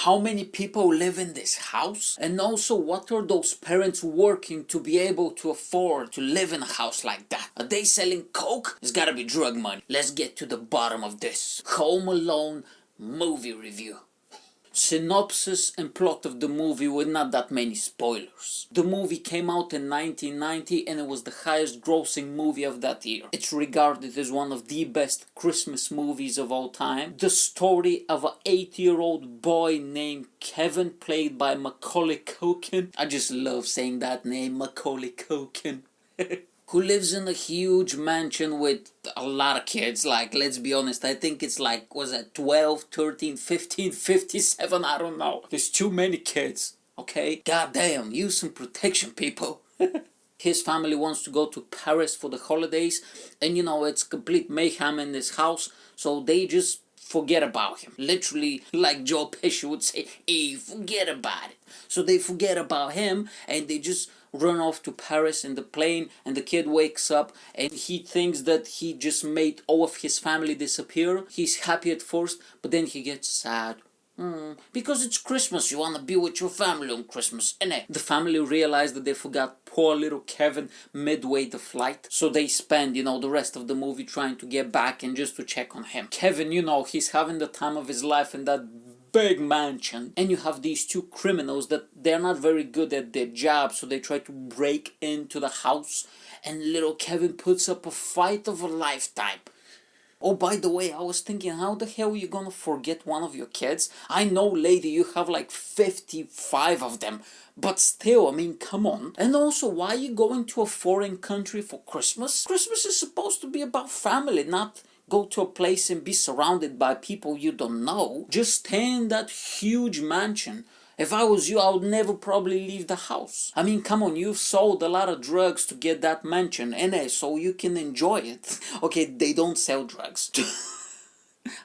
How many people live in this house? And also, what are those parents working to be able to afford to live in a house like that? Are they selling coke? It's gotta be drug money. Let's get to the bottom of this. Home Alone movie review. Synopsis and plot of the movie with not that many spoilers. The movie came out in 1990 and it was the highest grossing movie of that year. It's regarded as one of the best Christmas movies of all time. The story of an 8-year-old boy named Kevin, played by Macaulay Culkin. I just love saying that name, Macaulay Culkin. Who lives in a huge mansion with a lot of kids. Like, let's be honest, I think it's like, was it 12, 13, 15, 57, I don't know. There's too many kids, okay? Goddamn, use some protection, people. His family wants to go to Paris for the holidays, and you know, it's complete mayhem in this house, so they just forget about him. Literally, like Joe Pesci would say, hey, forget about it. So they forget about him, and they just run off to Paris in the plane, and the kid wakes up and he thinks that he just made all of his family disappear. He's happy at first, but then he gets sad. Because it's Christmas, you want to be with your family on Christmas, innit? The family realize that they forgot poor little Kevin midway the flight, so they spend, you know, the rest of the movie trying to get back and just to check on him. Kevin, you know, he's having the time of his life in that big mansion, and you have these two criminals that they're not very good at their job, so they try to break into the house, and little Kevin puts up a fight of a lifetime. Oh, by the way, I was thinking, how the hell are you gonna forget one of your kids? I know, lady, you have like 55 of them, but still, I mean, come on. And also, why are you going to a foreign country for Christmas? Christmas is supposed to be about family, not go to a place and be surrounded by people you don't know. Just stay in that huge mansion. If I was you, I would never probably leave the house. I mean, come on, you've sold a lot of drugs to get that mansion, innit? So you can enjoy it. Okay, they don't sell drugs.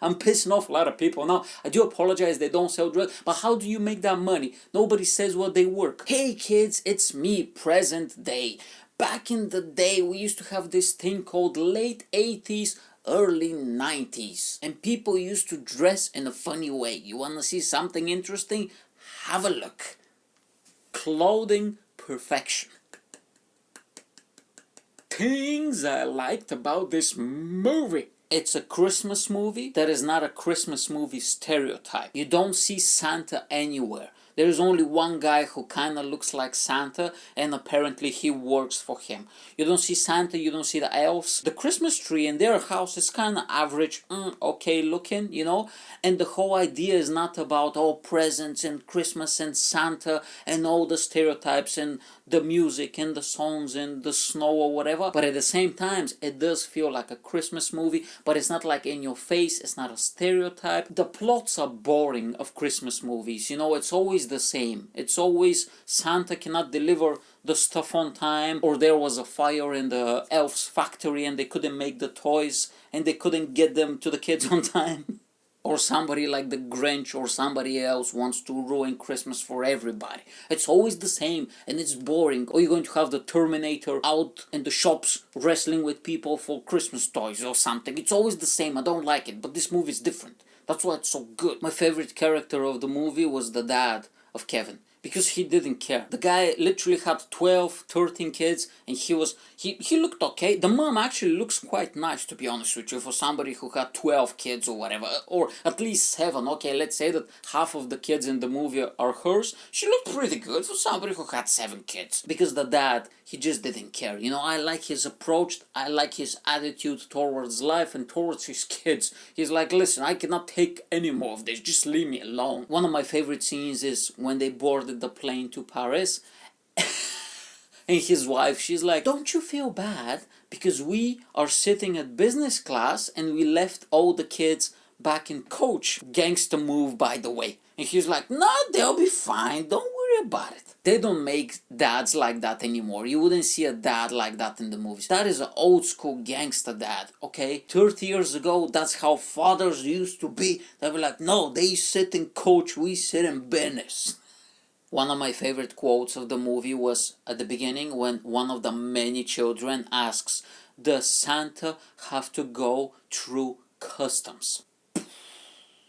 I'm pissing off a lot of people now. I do apologize, they don't sell drugs, but how do you make that money? Nobody says what they work. Hey kids, it's me, present day. Back in the day, we used to have this thing called late 80s, early 90s, and people used to dress in a funny way. You want to see something interesting? Have a look. Clothing perfection. Things I liked about this movie. It's a Christmas movie that is not a Christmas movie stereotype. You don't see Santa anywhere. There's only one guy who kind of looks like Santa, and apparently he works for him. You don't see Santa, you don't see the elves. The Christmas tree in their house is kind of average, okay looking, you know? And the whole idea is not about all presents and Christmas and Santa and all the stereotypes and the music and the songs and the snow or whatever. But at the same time, it does feel like a Christmas movie, but it's not like in your face, it's not a stereotype. The plots are boring of Christmas movies, you know, it's always the same. It's always Santa cannot deliver the stuff on time, or there was a fire in the elf's factory and they couldn't make the toys and they couldn't get them to the kids on time. Or somebody like the Grinch or somebody else wants to ruin Christmas for everybody. It's always the same and it's boring. Or you're going to have the Terminator out in the shops wrestling with people for Christmas toys or something. It's always the same. I don't like it, but this movie is different. That's why it's so good. My favorite character of the movie was the dad of Kevin, because he didn't care. The guy literally had 12, 13 kids, and he looked okay. The mom actually looks quite nice, to be honest with you, for somebody who had 12 kids or whatever, or at least 7. Okay, let's say that half of the kids in the movie are hers. She looked pretty good for somebody who had 7 kids. Because the dad, he just didn't care. You know, I like his approach, I like his attitude towards life and towards his kids. He's like, listen, I cannot take any more of this, just leave me alone. One of my favorite scenes is when they boarded the plane to Paris and his wife, she's like, don't you feel bad because we are sitting at business class and we left all the kids back in coach? Gangster move, by the way. And he's like, no, they'll be fine, don't worry about it. They don't make dads like that anymore. You wouldn't see a dad like that in the movies. That is an old school gangster dad, okay? 30 years ago, that's how fathers used to be. They were like, no, they sit in coach, we sit in business. One of my favorite quotes of the movie was at the beginning when one of the many children asks, does Santa have to go through customs?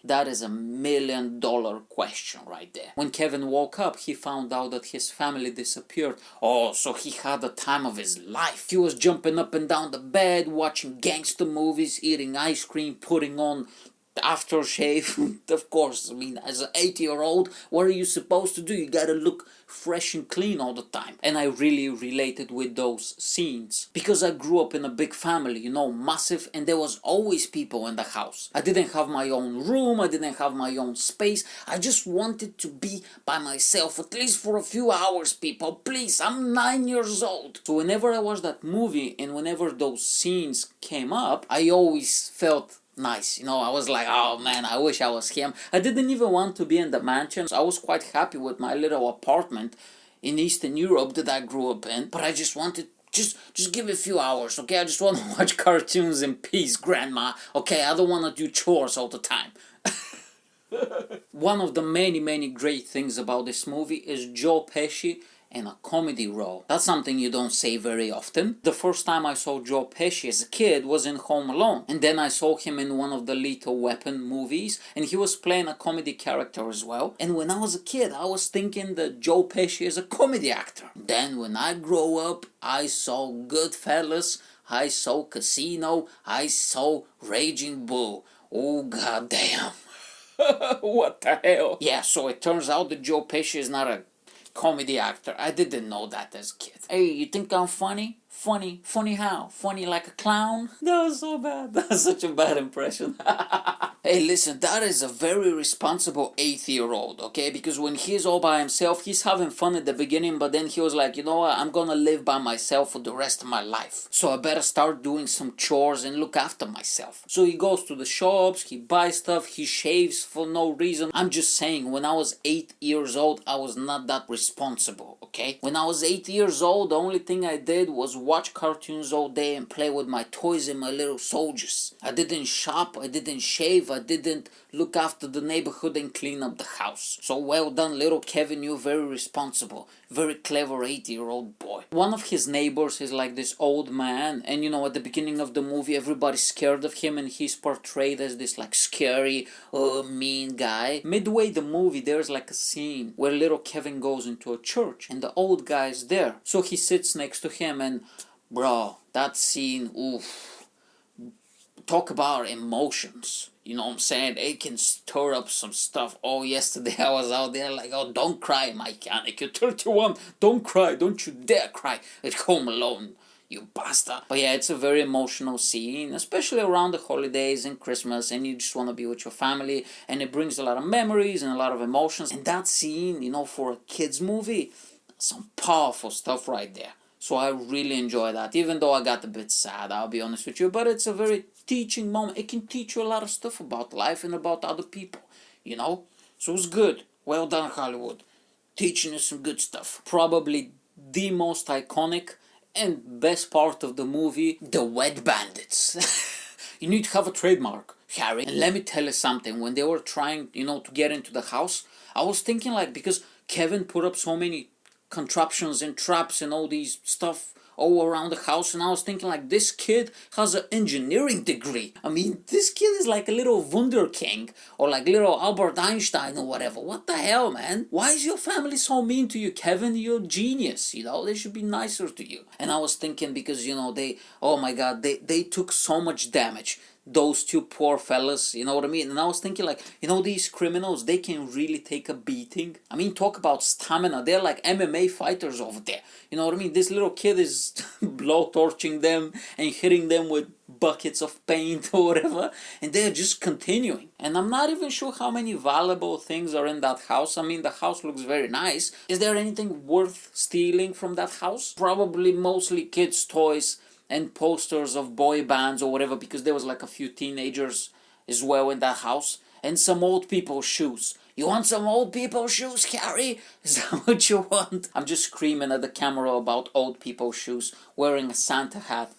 That is $1,000,000 question right there. When Kevin woke up, he found out that his family disappeared. Oh, so he had the time of his life. He was jumping up and down the bed, watching gangster movies, eating ice cream, putting on aftershave. Of course, I mean, as an 80-year-old, what are you supposed to do? You gotta look fresh and clean all the time. And I really related with those scenes because I grew up in a big family, you know, massive, and there was always people in the house. I didn't have my own room, I didn't have my own space. I just wanted to be by myself, at least for a few hours, people. Please, I'm 9 years old. So whenever I watched that movie and whenever those scenes came up, I always felt nice, you know. I was like, oh man, I wish I was him. I didn't even want to be in the mansion. I was quite happy with my little apartment in Eastern Europe that I grew up in, but I just wanted, just give me a few hours, okay? I just want to watch cartoons in peace, grandma, okay? I don't want to do chores all the time. One of the many great things about this movie is Joe Pesci in a comedy role. That's something you don't say very often. The first time I saw Joe Pesci as a kid was in Home Alone, and then I saw him in one of the Lethal Weapon movies, and he was playing a comedy character as well. And when I was a kid, I was thinking that Joe Pesci is a comedy actor. Then when I grow up, I saw Goodfellas, I saw Casino, I saw Raging Bull. Oh goddamn. What the hell? Yeah, so it turns out that Joe Pesci is not a comedy actor. I didn't know that as a kid. Hey, you think I'm funny? Funny. Funny how? Funny like a clown? That was so bad. That was such a bad impression. Hey, listen, that is a very responsible 8-year-old, okay? Because when he's all by himself, he's having fun at the beginning, but then he was like, you know what, I'm gonna live by myself for the rest of my life. So I better start doing some chores and look after myself. So he goes to the shops, he buys stuff, he shaves for no reason. I'm just saying, when I was 8 years old, I was not that responsible, okay? When I was 8 years old, the only thing I did was watch cartoons all day and play with my toys and my little soldiers. I didn't shop, I didn't shave, I didn't look after the neighborhood and clean up the house. So well done, little Kevin, you're very responsible. Very clever 8-year-old boy. One of his neighbors is like this old man, and you know, at the beginning of the movie, everybody's scared of him and he's portrayed as this like scary, mean guy. Midway the movie, there's like a scene where little Kevin goes into a church and the old guy's there. So he sits next to him and, bro, that scene, oof. Talk about emotions. You know what I'm saying? It can stir up some stuff. Oh, yesterday I was out there like, oh, don't cry, Mike Yanek. You're 31. Don't cry. Don't you dare cry at Home Alone, you bastard. But yeah, it's a very emotional scene, especially around the holidays and Christmas, and you just want to be with your family, and it brings a lot of memories and a lot of emotions. And that scene, you know, for a kid's movie, some powerful stuff right there. So I really enjoy that, even though I got a bit sad, I'll be honest with you. But it's a very teaching moment. It can teach you a lot of stuff about life and about other people, you know? So it's good. Well done, Hollywood. Teaching you some good stuff. Probably the most iconic and best part of the movie, the wet bandits. You need to have a trademark, Harry. And let me tell you something. When they were trying, you know, to get into the house, I was thinking like, because Kevin put up so many contraptions and traps and all these stuff all around the house, and I was thinking like, this kid has an engineering degree. I mean, this kid is like a little wunderkind or like little Albert Einstein or whatever. What the hell, man? Why is your family so mean to you, Kevin? You're a genius, you know? They should be nicer to you. And I was thinking, because, you know, oh my god, they took so much damage. Those two poor fellas, you know what I mean? And I was thinking like, you know, these criminals, they can really take a beating. I mean, talk about stamina. They're like MMA fighters over there. You know what I mean? This little kid is blowtorching them and hitting them with buckets of paint or whatever, and they're just continuing. And I'm not even sure how many valuable things are in that house. I mean, the house looks very nice. Is there anything worth stealing from that house? Probably mostly kids' toys and posters of boy bands or whatever, because there was like a few teenagers as well in that house, and some old people's shoes. You want some old people's shoes, Carrie? Is that what you want? I'm just screaming at the camera about old people's shoes, wearing a Santa hat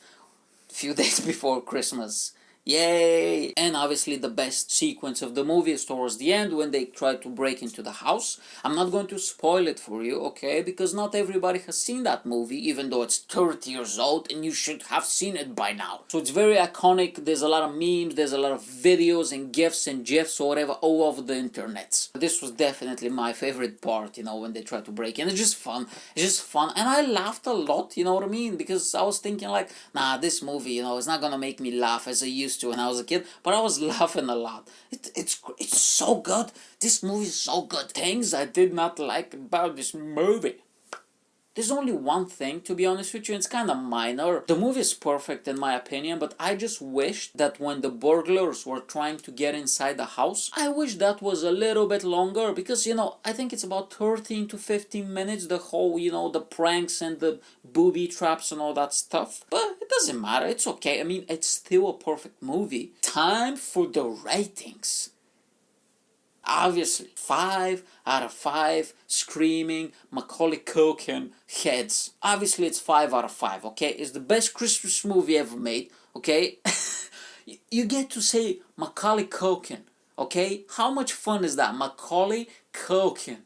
a few days before Christmas. Yay! And obviously the best sequence of the movie is towards the end when they try to break into the house. I'm not going to spoil it for you, okay? Because not everybody has seen that movie, even though it's 30 years old and you should have seen it by now. So it's very iconic. There's a lot of memes, there's a lot of videos and gifs and gifs or whatever all over the internet. This was definitely my favorite part, you know, when they try to break in. It's just fun. It's just fun. And I laughed a lot, you know what I mean? Because I was thinking like, nah, this movie, you know, is not gonna make me laugh as I used to when I was a kid, but I was laughing a lot. It's so good. This movie is so good. Things I did not like about this movie. There's only one thing, to be honest with you, it's kind of minor. The movie is perfect in my opinion, but I just wished that when the burglars were trying to get inside the house, I wish that was a little bit longer because, you know, I think it's about 13 to 15 minutes, the whole, you know, the pranks and the booby traps and all that stuff. But it doesn't matter, it's okay. I mean, it's still a perfect movie. Time for the ratings. Obviously, 5 out of 5 screaming Macaulay Culkin heads. Obviously, it's 5 out of 5, okay? It's the best Christmas movie ever made, okay? You get to say Macaulay Culkin, okay? How much fun is that? Macaulay Culkin.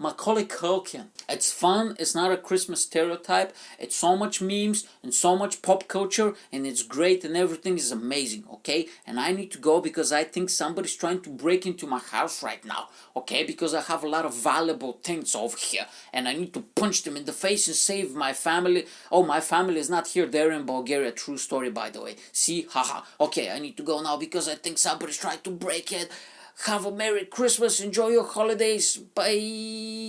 Macaulay Culkin. It's fun, it's not a Christmas stereotype, it's so much memes and so much pop culture and it's great and everything is amazing, okay? And I need to go because I think somebody's trying to break into my house right now, okay? Because I have a lot of valuable things over here and I need to punch them in the face and save my family. Oh, my family is not here, they're in Bulgaria, true story by the way. See, haha. Okay, I need to go now because I think somebody's trying to break it. Have a Merry Christmas. Enjoy your holidays. Bye.